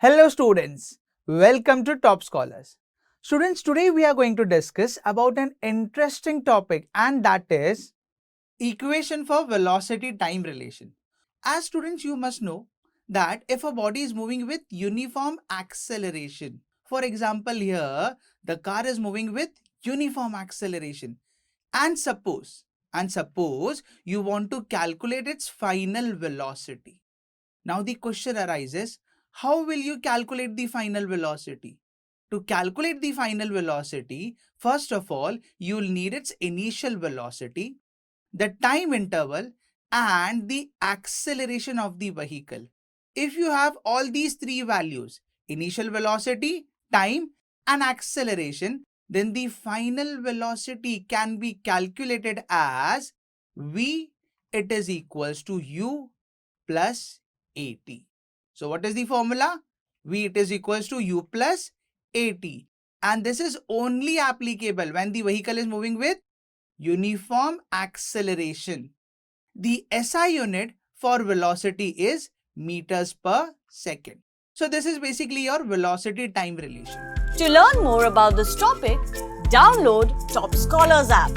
Hello students, welcome to Top Scholars. Students, today we are going to discuss about an interesting topic, and that is equation for velocity time relation. As students, you must know that if a body is moving with uniform acceleration, for example here the car is moving with uniform acceleration, and suppose you want to calculate its final velocity. Now the question arises, how will you calculate the final velocity? To calculate the final velocity, first of all, you will need its initial velocity, the time interval, and the acceleration of the vehicle. If you have all these three values, initial velocity, time, and acceleration, then the final velocity can be calculated as V, it is equals to U plus AT. So what is the formula? V, it is equals to U plus AT. And this is only applicable when the vehicle is moving with uniform acceleration. The SI unit for velocity is meters per second. So this is basically your velocity time relation. To learn more about this topic, download Top Scholars app.